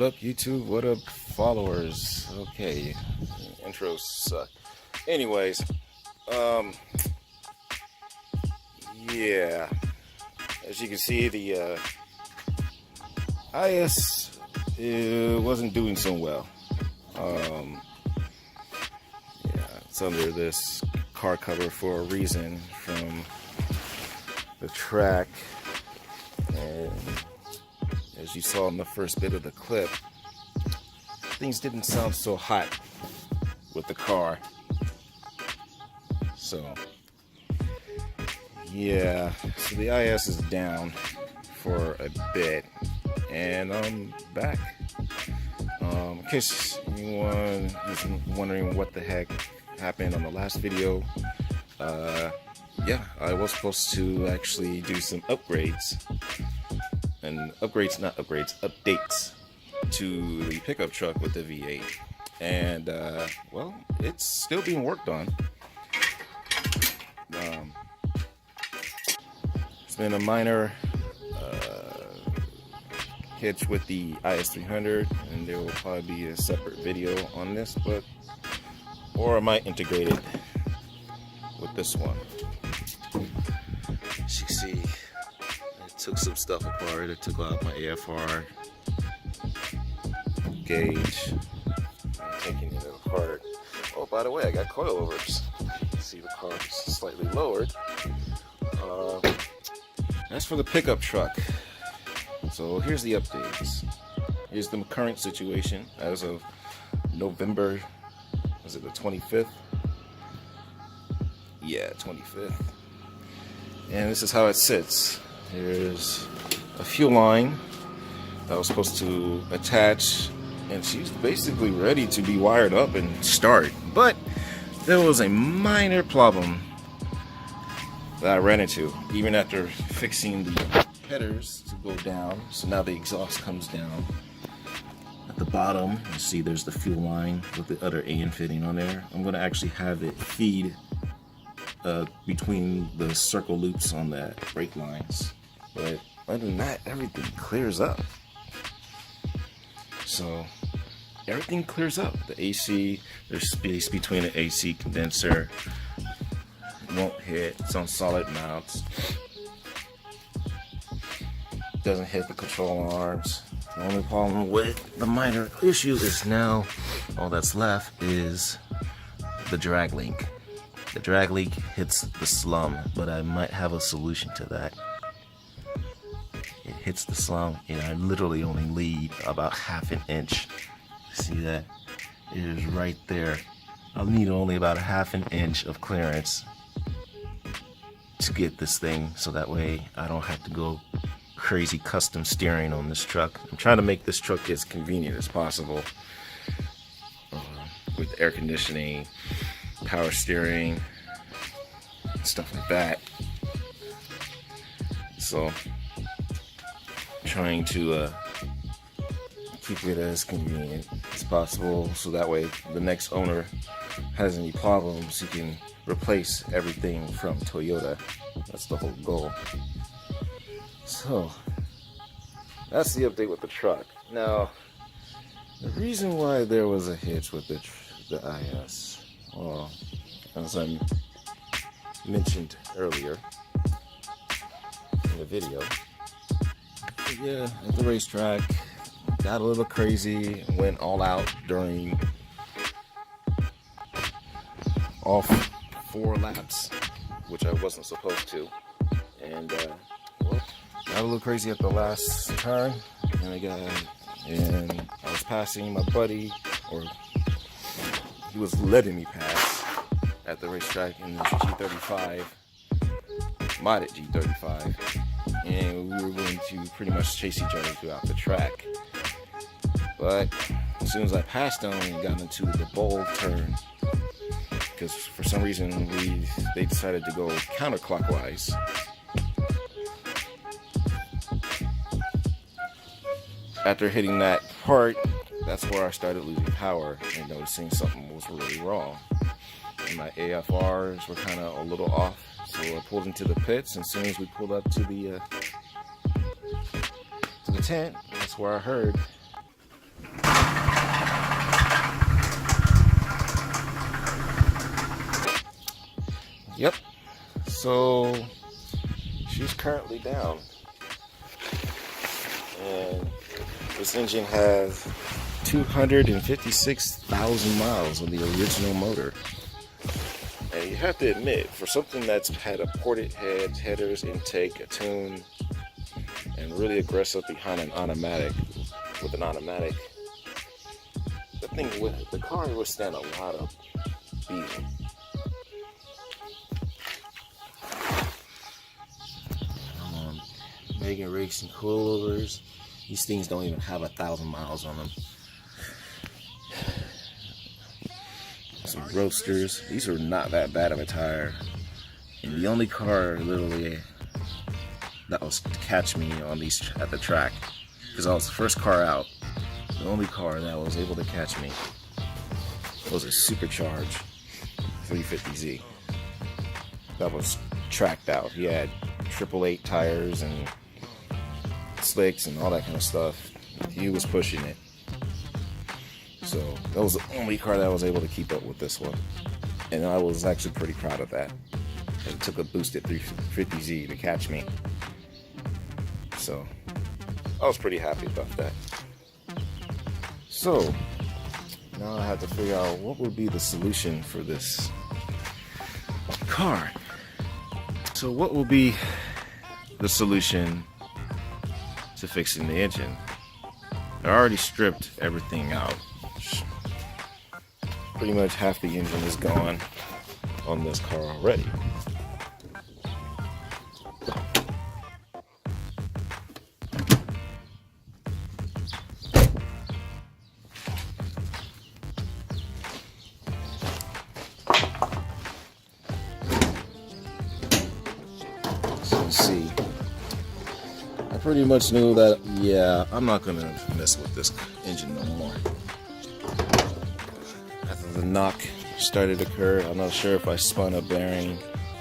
What up, YouTube? What up, followers? Okay, intros suck. Anyways, yeah, as you can see, the IS wasn't doing so well. Yeah, it's under this car cover for a reason from the track, and as you saw in the first bit of the clip, things didn't sound so hot with the car. So yeah, so the IS is down for a bit, and I'm back. In case anyone is wondering what the heck happened on the last video, yeah, I was supposed to actually do some upgrades. And updates to the pickup truck with the V8. And, well, it's still being worked on. It's been a minor hitch with the IS300, and there will probably be a separate video on this, or I might integrate it with this one. As you see, took some stuff apart. I took out my AFR gauge. I'm taking it apart. Oh, by the way, I got coilovers. See, the car is slightly lowered. That's for the pickup truck. So here's the updates. Here's the current situation as of November, was it the 25th? Yeah, 25th. And this is how it sits. There's a fuel line that I was supposed to attach, and she's basically ready to be wired up and start. But there was a minor problem that I ran into, even after fixing the headers to go down. So now the exhaust comes down. At the bottom, you see there's the fuel line with the other AN fitting on there. I'm going to actually have it feed between the circle loops on the brake lines. But other than that, everything clears up. So everything clears up. The AC, there's space between the AC condenser. It won't hit. It's on solid mounts. Doesn't hit the control arms. The only problem with the minor issue is now all that's left is the drag link. The drag link hits the slum, but I might have a solution to that. It hits the slum, and I literally only lead about ½ an inch. See that? It is right there. I'll need only about ½ an inch of clearance to get this thing, so that way I don't have to go crazy custom steering on this truck. I'm trying to make this truck as convenient as possible, with air conditioning, power steering, stuff like that. So trying to keep it as convenient as possible, so that way the next owner has any problems, he can replace everything from Toyota. That's the whole goal. So that's the update with the truck. Now, the reason why there was a hitch with the IS, well, as I mentioned earlier in the video, yeah, at the racetrack, got a little crazy, went all out during all 4 laps, which I wasn't supposed to, and well, got a little crazy at the last turn, and I was passing my buddy, or he was letting me pass at the racetrack in this G35, modded G35, and we were going to pretty much chase each other throughout the track. But as soon as I passed him and got into the bowl turn, because for some reason they decided to go counterclockwise. After hitting that part, that's where I started losing power and noticing something was really wrong. And my AFRs were kind of a little off, so I pulled into the pits, and as soon as we pulled up to the tent, that's where I heard Yep. So she's currently down. And this engine has 256,000 miles on the original motor. And you have to admit, for something that's had a ported head, headers, intake, a tune, and really aggressive behind an automatic, the car would stand a lot of beating. Megan Rakes and coilovers. These things don't even have 1,000 miles on them. Some roadsters. These are not that bad of a tire. And the only car literally that was to catch me on these at the track, because I was the first car out, the only car that was able to catch me was a supercharged 350Z that was tracked out. He had 888 tires and slicks and all that kind of stuff. He was pushing it. So that was the only car that was able to keep up with this one. And I was actually pretty proud of that. It took a boosted 350Z to catch me. So I was pretty happy about that. So now I have to figure out what would be the solution for this car. So what will be the solution to fixing the engine? I already stripped everything out. Pretty much half the engine is gone on this car already. So you see, I pretty much knew that, yeah, I'm not gonna mess with this engine no more. After the knock started to occur, I'm not sure if I spun a bearing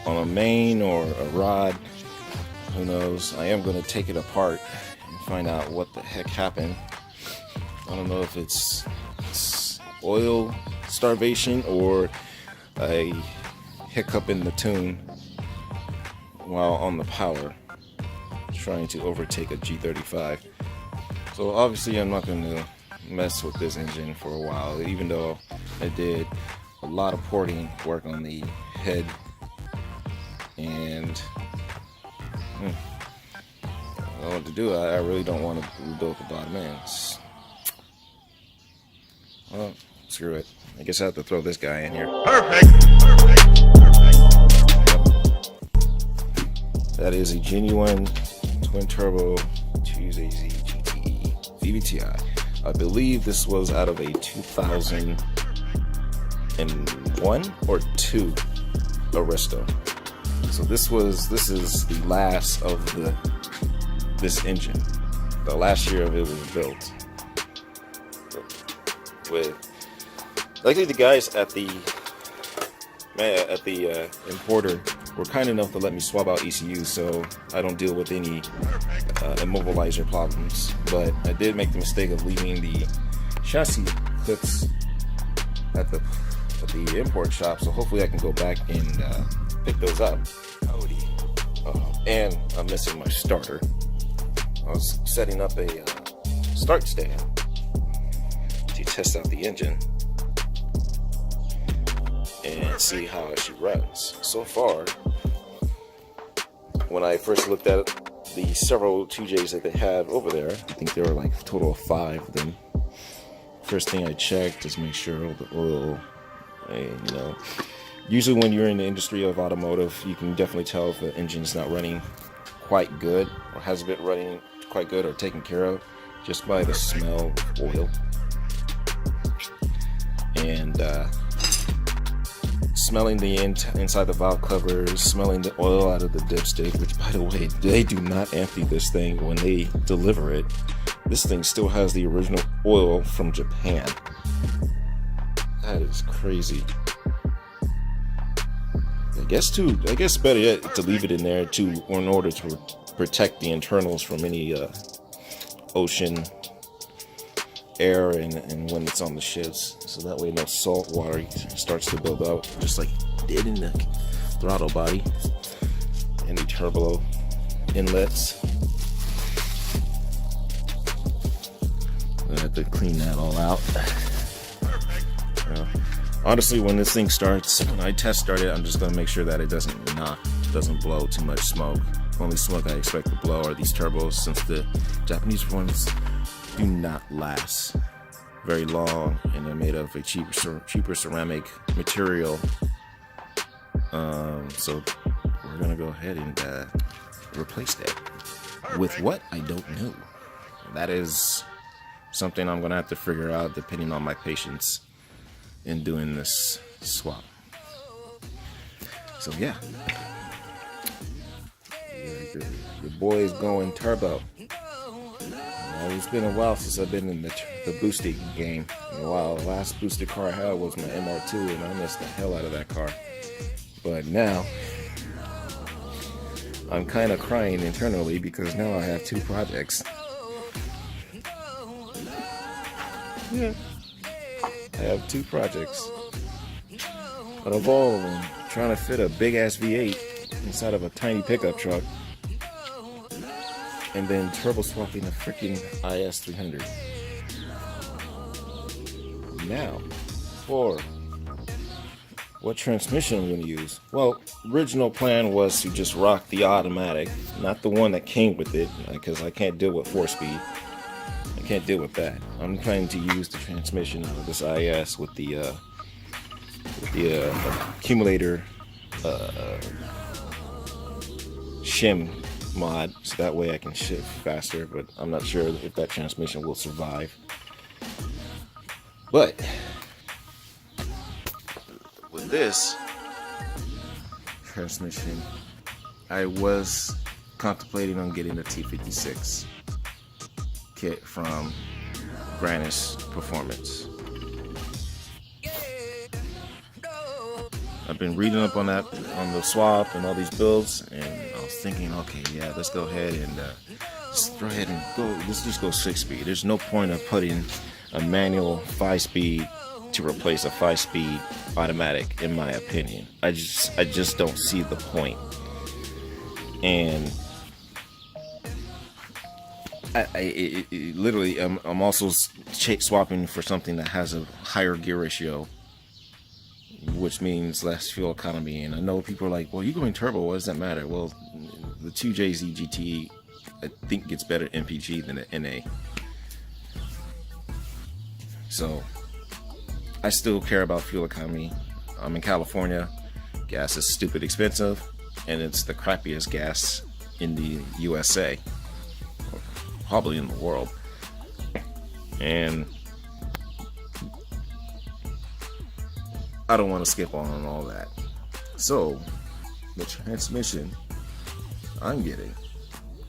on a main or a rod. Who knows? I am gonna take it apart and find out what the heck happened. I don't know if it's oil starvation or a hiccup in the tune while on the power, trying to overtake a G35. So obviously I'm not going to mess with this engine for a while, even though I did a lot of porting work on the head. And I don't know what to do. I really don't want to rebuild the bottom ends. Well, screw it. I guess I have to throw this guy in here. Perfect. That is a genuine twin turbo 2AZ GTE VVTi. I believe this was out of a 2001 or 2 Aristo. So this is the last of this engine. The last year of it was built. With luckily the guys at the importer were kind enough to let me swap out ECU, so I don't deal with any immobilizer problems. But I did make the mistake of leaving the chassis clips at the import shop, so hopefully I can go back and pick those up. And I'm missing my starter. I was setting up a start stand to test out the engine and see how it actually runs. So far, when I first looked at the several 2Js that they had over there, I think there were like a total of 5 of them. First thing I checked is make sure all the oil, and, you know, usually when you're in the industry of automotive, you can definitely tell if the engine's not running quite good or hasn't been running quite good or taken care of just by the smell of oil. And smelling the inside the valve covers, smelling the oil out of the dipstick, which, by the way, they do not empty this thing when they deliver it. This thing still has the original oil from Japan. That is crazy. I guess better yet to leave it in there in order to protect the internals from any ocean air and when it's on the ships, so that way no salt water starts to build up, just like it did in the throttle body and the turbo inlets. I have to clean that all out. Honestly, when this thing starts, when I test start it, I'm just gonna make sure that it doesn't blow too much smoke. The only smoke I expect to blow are these turbos, since the Japanese ones do not last very long, and they're made of a cheaper ceramic material. So we're gonna go ahead and replace that with what? I don't know. That is something I'm gonna have to figure out depending on my patience in doing this swap. So yeah, your boy is going turbo. It's been a while since I've been in the boosted game. The last boosted car I had was my MR2, and I missed the hell out of that car. But now I'm kind of crying internally because now I have 2 projects. Yeah, I have 2 projects. Out of all of them, trying to fit a big ass V8 inside of a tiny pickup truck, and then turbo swapping a freaking IS300. Now, for what transmission I'm going to use. Well, original plan was to just rock the automatic, not the one that came with it, because I can't deal with 4-speed. I can't deal with that. I'm planning to use the transmission of this IS with the accumulator shim mod, so that way I can shift faster, but I'm not sure if that transmission will survive. But with this transmission, I was contemplating on getting a T56 kit from Granish Performance. I've been reading up on that, on the swap and all these builds, and I was thinking, okay, yeah, let's go ahead and let's just go 6-speed. There's no point of putting a manual 5-speed to replace a 5-speed automatic, in my opinion. I just don't see the point. And literally, I'm also swapping for something that has a higher gear ratio, which means less fuel economy. And I know people are like, well, you're going turbo, what does that matter? Well, the 2JZ GT, I think, gets better MPG than the NA. So I still care about fuel economy. I'm in California. Gas is stupid expensive, and it's the crappiest gas in the USA, probably in the world. And I don't want to skip on all that. So the transmission I'm getting,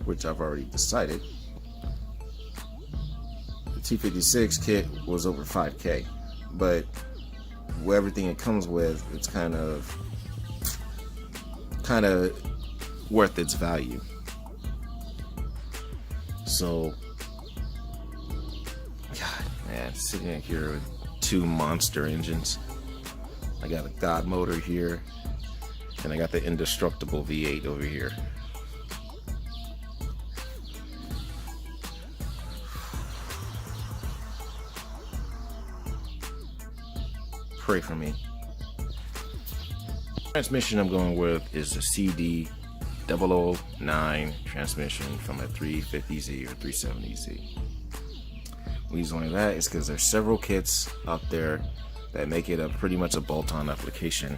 which I've already decided, the T56 kit was over 5K, but with everything it comes with, it's kind of worth its value. So, God, man, sitting here with 2 monster engines. I got a God motor here, and I got the indestructible V8 over here. Pray for me. Transmission I'm going with is a CD009 transmission from a 350Z or 370Z. The reason only that is because there's several kits out there that make it pretty much a bolt-on application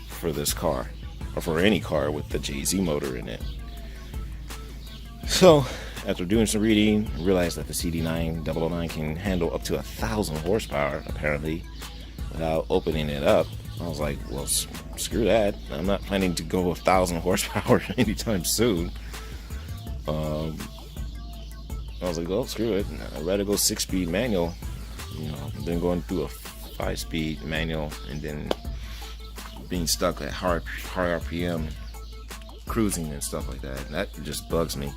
for this car, or for any car with the JZ motor in it. So after doing some reading, I realized that the CD009 can handle up to 1,000 horsepower apparently without opening it up. I was like, well, screw that. I'm not planning to go 1,000 horsepower anytime soon. I was like, well, screw it. I'd rather go 6-speed manual, than going through a 5-speed manual and then being stuck at high RPM cruising and stuff like that. That just bugs me.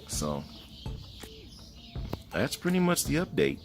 So that's pretty much the update.